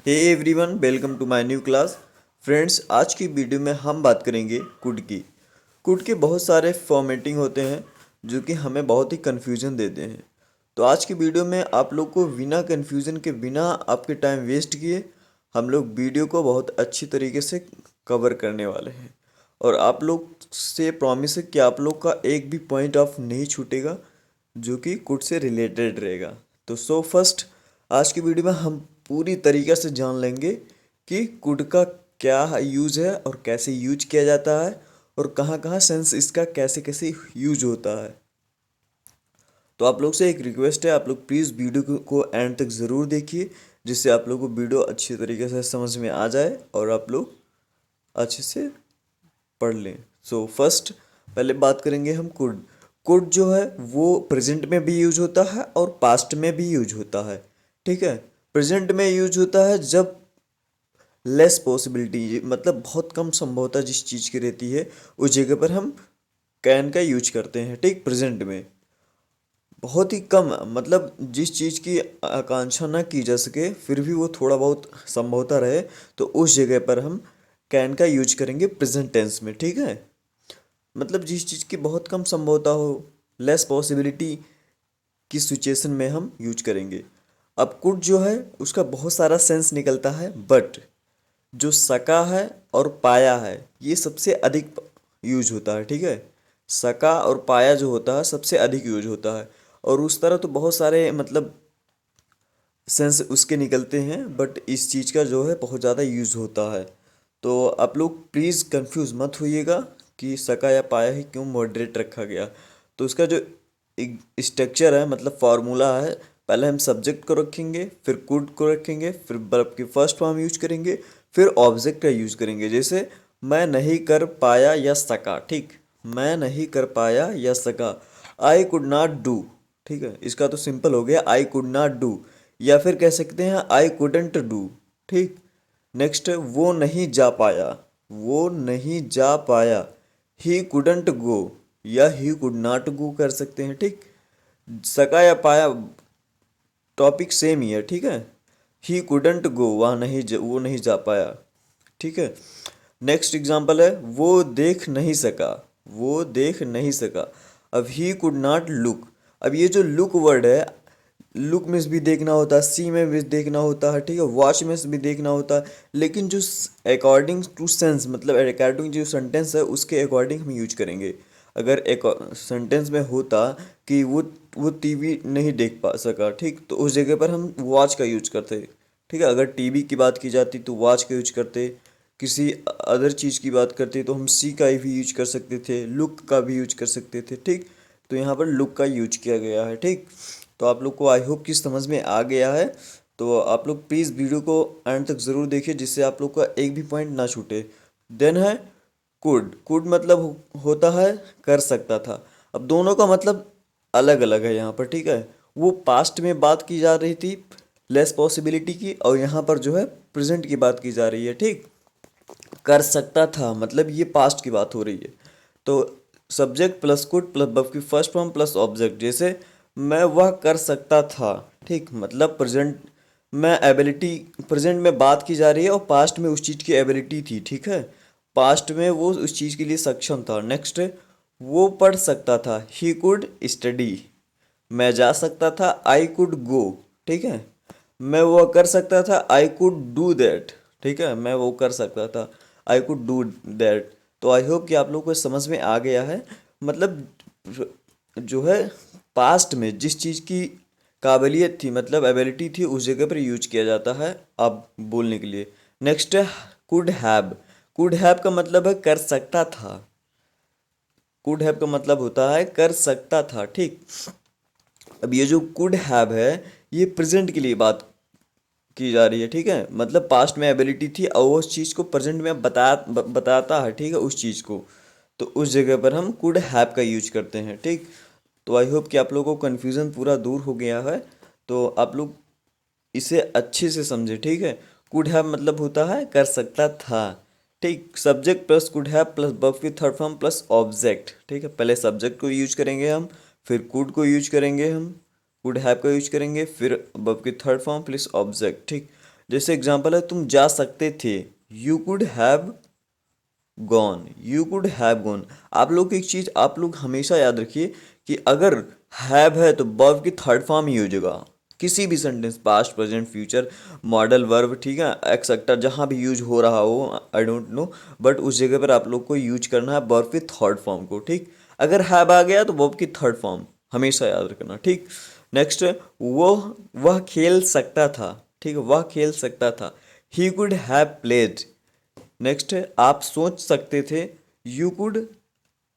Hey everyone, welcome to my new class. Friends, आज की video में हम बात करेंगे कुड की। कुड के बहुत सारे फॉर्मेटिंग होते हैं जो कि हमें बहुत ही कन्फ्यूजन देते हैं। तो आज की वीडियो में आप लोग को बिना कन्फ्यूजन के, बिना आपके टाइम वेस्ट किए, हम लोग वीडियो को बहुत अच्छी तरीके से कवर करने वाले हैं। और आप लोग से प्रॉमिस है कि आप लोग का एक भी पॉइंट ऑफ नहीं छूटेगा जो कि कुड से रिलेटेड रहेगा। तो फर्स्ट, आज की वीडियो में हम पूरी तरीके से जान लेंगे कि कुड का क्या यूज़ है और कैसे यूज किया जाता है और कहाँ कहाँ सेंस इसका कैसे कैसे यूज होता है। तो आप लोग से एक रिक्वेस्ट है, आप लोग प्लीज़ वीडियो को एंड तक ज़रूर देखिए, जिससे आप लोग को वीडियो अच्छी तरीके से समझ में आ जाए और आप लोग अच्छे से पढ़ लें। फर्स्ट, पहले बात करेंगे हम कुड। कुड जो है वो प्रेजेंट में भी यूज होता है और पास्ट में भी यूज होता है। ठीक है, प्रेजेंट में यूज होता है जब लेस पॉसिबिलिटी, मतलब बहुत कम संभवता जिस चीज़ की रहती है उस जगह पर हम कैन का यूज करते हैं। ठीक, प्रेजेंट में बहुत ही कम, मतलब जिस चीज़ की आकांक्षा ना की जा सके फिर भी वो थोड़ा बहुत संभवता रहे, तो उस जगह पर हम कैन का यूज करेंगे प्रेजेंट टेंस में। ठीक है, मतलब जिस चीज़ की बहुत कम संभवता हो, लेस पॉसिबिलिटी की सिचुएशन में हम यूज करेंगे। अब कुड जो है उसका बहुत सारा सेंस निकलता है, बट जो सका है और पाया है ये सबसे अधिक यूज होता है। ठीक है, सका और पाया जो होता है सबसे अधिक यूज होता है, और उस तरह तो बहुत सारे मतलब सेंस उसके निकलते हैं, बट इस चीज़ का जो है बहुत ज़्यादा यूज़ होता है। तो आप लोग प्लीज़ कंफ्यूज मत होइएगा कि सका या पाया ही क्यों मॉडरेट रखा गया। तो उसका जो एक स्ट्रक्चर है, मतलब फार्मूला है, पहले हम सब्जेक्ट को रखेंगे, फिर कुड को रखेंगे, फिर वर्ब की फर्स्ट फॉर्म यूज करेंगे, फिर ऑब्जेक्ट का यूज करेंगे। जैसे मैं नहीं कर पाया या सका। ठीक, मैं नहीं कर पाया या सका, आई कुड नॉट डू। ठीक है, इसका तो सिंपल हो गया, आई कुड नॉट डू, या फिर कह सकते हैं आई कुडंट डू। ठीक, नेक्स्ट, वो नहीं जा पाया, वो नहीं जा पाया, ही कुडंट गो या ही कुड नॉट गो कर सकते हैं। ठीक, सका या पाया टॉपिक सेम ही है। ठीक है, ही कुडंट गो, वो नहीं जा पाया। ठीक है, नेक्स्ट एग्जाम्पल है वो देख नहीं सका, वो देख नहीं सका। अब ही कुड नॉट लुक। अब ये जो लुक वर्ड है, लुक में भी देखना होता है, सी में भी देखना होता है, ठीक है, वॉच में भी देखना होता है, लेकिन जो अकॉर्डिंग टू सेंस, मतलब अकॉर्डिंग जो सेंटेंस है उसके अकॉर्डिंग हम यूज करेंगे। अगर एक सेंटेंस में होता कि वो टीवी नहीं देख पा सका, ठीक, तो उस जगह पर हम वॉच का यूज करते। ठीक है, अगर टीवी की बात की जाती तो वॉच का यूज करते, किसी अदर चीज़ की बात करते तो हम सी का भी यूज कर सकते थे, लुक का भी यूज कर सकते थे। ठीक, तो यहाँ पर लुक का यूज किया गया है। ठीक, तो आप लोग को आई होप कि समझ में आ गया है। तो आप लोग प्लीज़ वीडियो को एंड तक ज़रूर देखिए, जिससे आप लोग का एक भी पॉइंट ना छूटे। देन है कुड। कुड मतलब होता है कर सकता था। अब दोनों का मतलब अलग अलग है यहाँ पर। ठीक है, वो पास्ट में बात की जा रही थी लेस पॉसिबिलिटी की, और यहाँ पर जो है प्रेजेंट की बात की जा रही है। ठीक, कर सकता था मतलब ये पास्ट की बात हो रही है। तो subject plus could plus verb की फर्स्ट फॉर्म प्लस ऑब्जेक्ट। जैसे मैं वह कर सकता था। ठीक, मतलब प्रेजेंट में एबिलिटी, प्रेजेंट में बात की जा रही है और पास्ट में उस चीज़ की एबिलिटी थी। ठीक है, पास्ट में वो उस चीज़ के लिए सक्षम था। नेक्स्ट, वो पढ़ सकता था, ही कुड स्टडी। मैं जा सकता था, आई कुड गो। ठीक है, मैं वो कर सकता था, आई कुड डू दैट। ठीक है, मैं वो कर सकता था, आई कुड डू दैट। तो आई होप कि आप लोग को समझ में आ गया है। मतलब जो है पास्ट में जिस चीज़ की काबिलियत थी, मतलब एबिलिटी थी, उस जगह पर यूज किया जाता है अब बोलने के लिए। नेक्स्ट है कुड हैव। कुड हैव का मतलब है कर सकता था। कुड हैव का मतलब होता है कर सकता था। ठीक, अब ये जो कुड हैव है ये प्रेजेंट के लिए बात की जा रही है। ठीक है, मतलब पास्ट में एबिलिटी थी और वो उस चीज़ को प्रेजेंट में बताता है। ठीक है, उस चीज़ को, तो उस जगह पर हम कुड हैव का यूज करते हैं। ठीक, तो आई होप कि आप लोगों को कन्फ्यूज़न पूरा दूर हो गया है। तो आप लोग इसे अच्छे से समझे। ठीक है, कुड हैव मतलब होता है कर सकता था। ठीक, subject plus could have plus verb की थर्ड फॉर्म प्लस ऑब्जेक्ट। ठीक है, पहले सब्जेक्ट को यूज करेंगे हम, फिर कुड को यूज करेंगे हम, कुड हैव का यूज करेंगे, फिर वर्ब की थर्ड फॉर्म प्लस ऑब्जेक्ट। ठीक, जैसे एग्जांपल है तुम जा सकते थे, you could have gone, you could have gone. आप लोग एक चीज आप लोग हमेशा याद रखिए कि अगर हैव है तो वर्ब की थर्ड फॉर्म ही हो जाएगा, किसी भी sentence, past present future modal verb, ठीक है, एक्सेट्रा जहाँ भी यूज हो रहा हो, आई डोंट नो, बट उस जगह पर आप लोग को यूज करना है वर्ब की थर्ड फॉर्म को, ठीक। अगर हैव आ गया तो वर्ब की थर्ड फॉर्म हमेशा याद रखना, ठीक। नेक्स्ट, वह खेल सकता था, ठीक है, वह खेल सकता था, he could have played. Next है आप सोच सकते थे, you could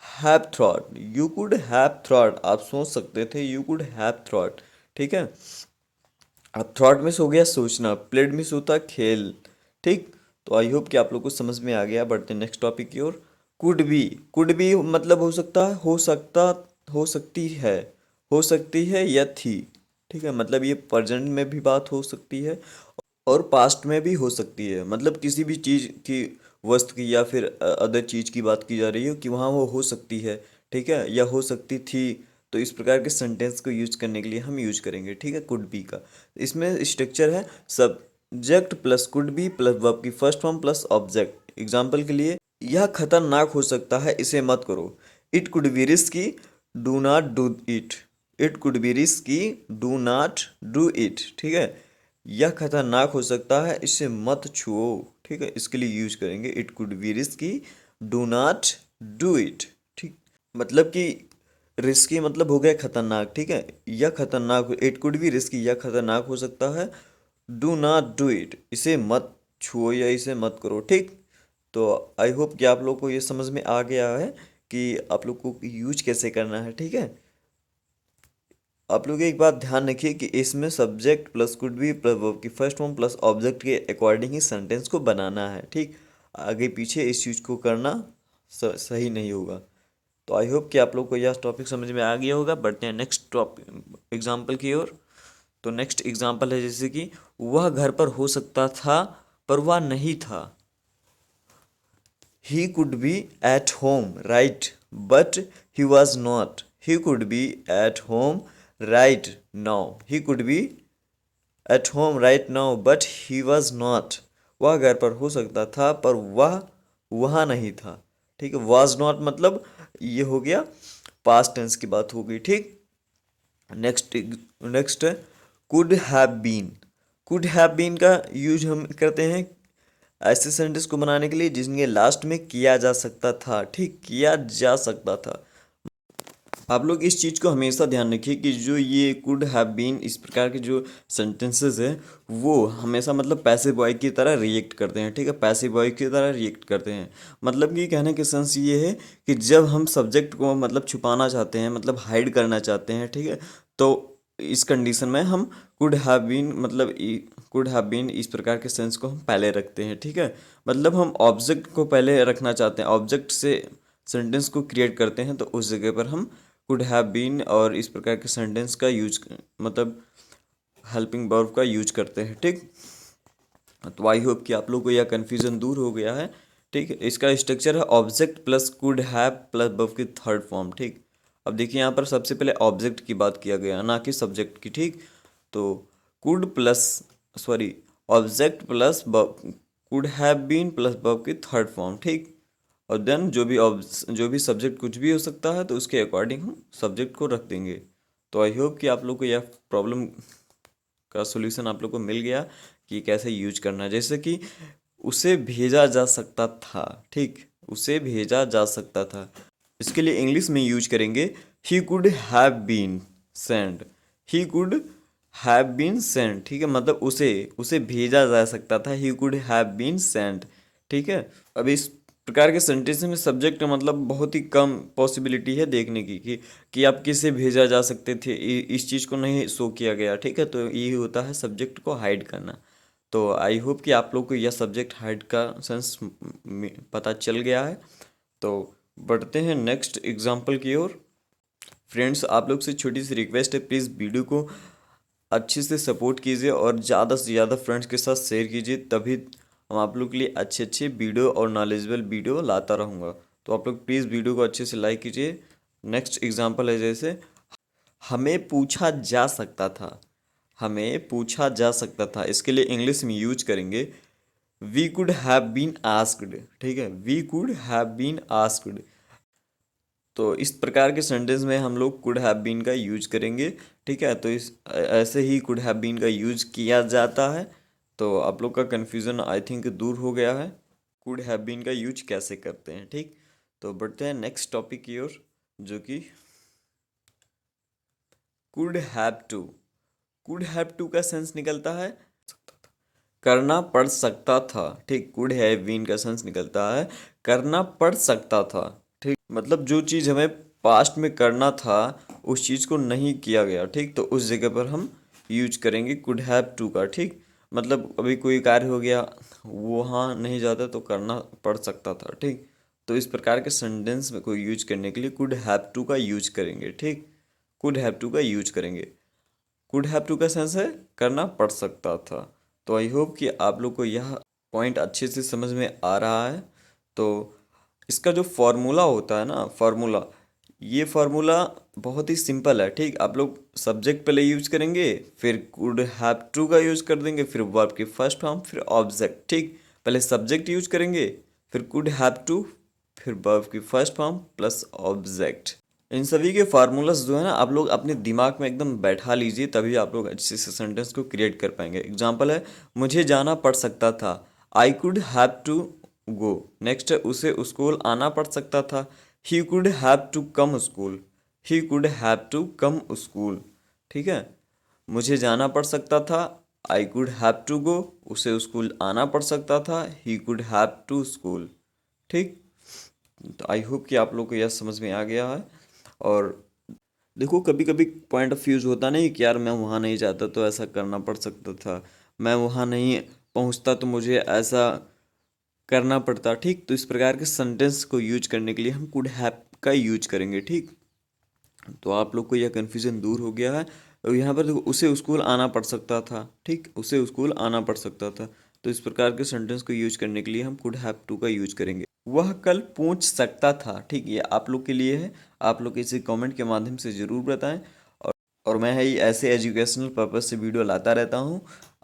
have thought, you could have thought, आप सोच सकते थे, यू कुड हैव थॉट, ठीक है। अब थॉट मिस हो गया सोचना, प्लेड मिस होता खेल, ठीक। तो आई होप कि आप लोग को समझ में आ गया। बढ़ते हैं नेक्स्ट टॉपिक की ओर। कुड भी मतलब हो सकता है, हो सकती है, हो सकती है या थी, ठीक है, मतलब ये प्रेजेंट में भी बात हो सकती है और पास्ट में भी हो सकती है, मतलब किसी भी चीज़ की, वस्तु की या फिर अदर चीज़ की बात की जा रही हो कि वहाँ वो हो सकती है, ठीक है, या हो सकती थी। तो इस प्रकार के सेंटेंस को यूज करने के लिए हम यूज करेंगे, ठीक है, कुड बी का। इसमें स्ट्रक्चर है subject plus could be plus verb की first form plus object. Example के लिए, यह खतरनाक हो सकता है, इसे मत करो। It could be risky, do not do it. It could be risky, do not do it, ठीक है। यह खतरनाक हो सकता है, इसे मत छुओ, ठीक है, इसके लिए यूज करेंगे it could be risky, do not do it, ठीक। मतलब कि रिस्की मतलब हो गया खतरनाक, ठीक है, यह खतरनाक, इट कुड बी रिस्की, यह खतरनाक हो सकता है, डू नॉट डू इट, इसे मत छुओ या इसे मत करो, ठीक। तो आई होप कि आप लोग को ये समझ में आ गया है कि आप लोग को यूज कैसे करना है, ठीक है। आप लोग एक बात ध्यान रखिए कि इसमें subject plus could be plus verb की फर्स्ट फॉर्म प्लस ऑब्जेक्ट के अकॉर्डिंग ही सेंटेंस को बनाना है, ठीक। आगे पीछे इस चीज़ को करना सही नहीं होगा। तो आई होप कि आप लोग को यह टॉपिक समझ में आ गया होगा। बढ़ते हैं नेक्स्ट टॉपिक एग्जाम्पल की ओर। तो नेक्स्ट एग्जाम्पल है जैसे कि वह घर पर हो सकता था पर वह नहीं था। He could be at home right but he was not. He could be at home right now. He could be at home right now but he was not. वह घर पर हो सकता था पर वह वहाँ नहीं था, ठीक है। was not मतलब ये हो गया पास्ट टेंस की बात हो गई, ठीक। नेक्स्ट नेक्स्ट है could have been. Could have been का यूज हम करते हैं ऐसे सेंटेंस को बनाने के लिए जिनके लास्ट में किया जा सकता था, ठीक, किया जा सकता था। आप लोग इस चीज़ को हमेशा ध्यान रखिए कि जो ये कुड हैव बीन इस प्रकार के जो सेंटेंसेस हैं वो हमेशा मतलब पैसिव वॉइस की तरह रिएक्ट करते हैं, ठीक है, पैसिव वॉइस की तरह रिएक्ट करते हैं। मतलब कि कहने के सेंस ये है कि जब हम सब्जेक्ट को मतलब छुपाना चाहते हैं, मतलब हाइड करना चाहते हैं, ठीक है, तो इस कंडीशन में हम कुड हैव बीन मतलब कुड हैव बीन इस प्रकार के सेंस को हम पहले रखते हैं, ठीक है। मतलब हम ऑब्जेक्ट को पहले रखना चाहते हैं, ऑब्जेक्ट से सेंटेंस को क्रिएट करते हैं, तो उस जगह पर हम कुड हैव बीन और इस प्रकार के सेंटेंस का यूज मतलब हेल्पिंग वर्ब का यूज करते हैं, ठीक। तो आई होप कि आप लोग को यह कन्फ्यूज़न दूर हो गया है, ठीक। इसका स्ट्रक्चर है object plus could have plus verb की थर्ड फॉर्म, ठीक। अब देखिए यहाँ पर सबसे पहले ऑब्जेक्ट की बात किया गया ना कि सब्जेक्ट की, ठीक। तो could plus sorry object plus could have been plus verb की थर्ड फॉर्म, ठीक। और देन जो भी सब्जेक्ट कुछ भी हो सकता है तो उसके अकॉर्डिंग हम सब्जेक्ट को रख देंगे। तो आई होप कि आप लोग को यह प्रॉब्लम का सॉल्यूशन आप लोग को मिल गया कि कैसे यूज करना है। जैसे कि उसे भेजा जा सकता था, ठीक, उसे भेजा जा सकता था। इसके लिए इंग्लिश में यूज करेंगे he could have been send. He could have been send, ठीक है, मतलब उसे उसे भेजा जा सकता था, he could have been send, ठीक है। अब इस प्रकार के सेंटेंस में सब्जेक्ट का मतलब बहुत ही कम पॉसिबिलिटी है देखने की कि आप किसे भेजा जा सकते थे, इस चीज़ को नहीं शो किया गया, ठीक है। तो यही होता है सब्जेक्ट को हाइड करना। तो आई होप कि आप लोग को यह सब्जेक्ट हाइड का सेंस पता चल गया है। तो बढ़ते हैं नेक्स्ट एग्जाम्पल की ओर। फ्रेंड्स, आप लोग से छोटी सी रिक्वेस्ट है, प्लीज़ वीडियो को अच्छे से सपोर्ट कीजिए और ज़्यादा से ज़्यादा फ्रेंड्स के साथ शेयर कीजिए, तभी हम आप लोग के लिए अच्छे अच्छे वीडियो और नॉलेजेबल वीडियो लाता रहूँगा। तो आप लोग प्लीज़ वीडियो को अच्छे से लाइक कीजिए। नेक्स्ट एग्जांपल है जैसे हमें पूछा जा सकता था। हमें पूछा जा सकता था, इसके लिए इंग्लिश में यूज करेंगे we could have been asked. ठीक है, we could have been asked. तो इस प्रकार के सेंटेंस में हम लोग कुड हैव बीन का यूज करेंगे। ठीक है, तो इस ऐसे ही कुड हैव बीन का यूज किया जाता है। तो आप लोग का कन्फ्यूज़न आई थिंक दूर हो गया है, कुड हैव बीन का यूज कैसे करते हैं। ठीक, तो बढ़ते हैं नेक्स्ट टॉपिक की ओर, जो कि could have to. Could have to का सेंस निकलता है करना पड़ सकता था। ठीक, कुड हैव बीन का सेंस निकलता है करना पड़ सकता था। ठीक, मतलब जो चीज़ हमें पास्ट में करना था उस चीज़ को नहीं किया गया। ठीक, तो उस जगह पर हम यूज करेंगे कुड हैव टू का। ठीक, मतलब अभी कोई कार्य हो गया, वो वहाँ नहीं जाता तो करना पड़ सकता था। ठीक, तो इस प्रकार के सेंटेंस में को यूज करने के लिए कुड हैव टू का यूज करेंगे। ठीक, कुड हैव टू का यूज करेंगे। कुड हैव टू का सेंस है करना पड़ सकता था। तो आई होप कि आप लोग को यह पॉइंट अच्छे से समझ में आ रहा है। तो इसका जो फॉर्मूला होता है ना, फार्मूला, ये फार्मूला बहुत ही सिंपल है। ठीक, आप लोग सब्जेक्ट पहले यूज करेंगे, फिर कुड हैव टू का यूज कर देंगे, फिर वर्ब की फर्स्ट फॉर्म, फिर ऑब्जेक्ट। ठीक, पहले सब्जेक्ट यूज करेंगे, फिर कुड हैव टू, फिर वर्ब की फर्स्ट फॉर्म प्लस ऑब्जेक्ट। इन सभी के फार्मूलाज जो है ना, आप लोग अपने दिमाग में एकदम बैठा लीजिए, तभी आप लोग अच्छे से सेंटेंस को क्रिएट कर पाएंगे। एग्जाम्पल है, मुझे जाना पड़ सकता था, I could have to go. Next है, उसे स्कूल आना पड़ सकता था, he could have to come school. He could have to come school. ठीक है, मुझे जाना पड़ सकता था, I could have to go. उसे स्कूल आना पड़ सकता था, he could have to school. ठीक, तो आई होप कि आप लोग को यह समझ में आ गया है। और देखो, कभी कभी पॉइंट ऑफ व्यूज होता नहीं कि यार मैं वहाँ नहीं जाता तो ऐसा करना पड़ सकता था, मैं वहाँ नहीं पहुँचता तो मुझे ऐसा करना पड़ता। ठीक, तो इस प्रकार के सेंटेंस को यूज करने के लिए हम कुड हैव का यूज करेंगे। ठीक, तो आप लोग को यह कन्फ्यूज़न दूर हो गया है। और यहाँ पर देखो, उसे स्कूल आना पड़ सकता था। ठीक, उसे स्कूल आना पड़ सकता था। तो इस प्रकार के सेंटेंस को यूज करने के लिए हम कुड हैव टू का यूज करेंगे। वह कल पूछ सकता था। ठीक, ये आप लोग के लिए है, आप लोग इसे कमेंट के माध्यम से ज़रूर बताएं। और मैं ही ऐसे एजुकेशनल पर्पज से वीडियो लाता रहता हूँ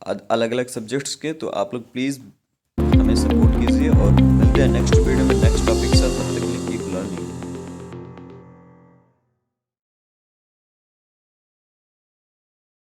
अलग अलग सब्जेक्ट्स के। तो आप लोग प्लीज़ हमें सपोर्ट कीजिए और मिलते हैं नेक्स्ट वीडियो में नेक्स्ट टॉपिक के साथ।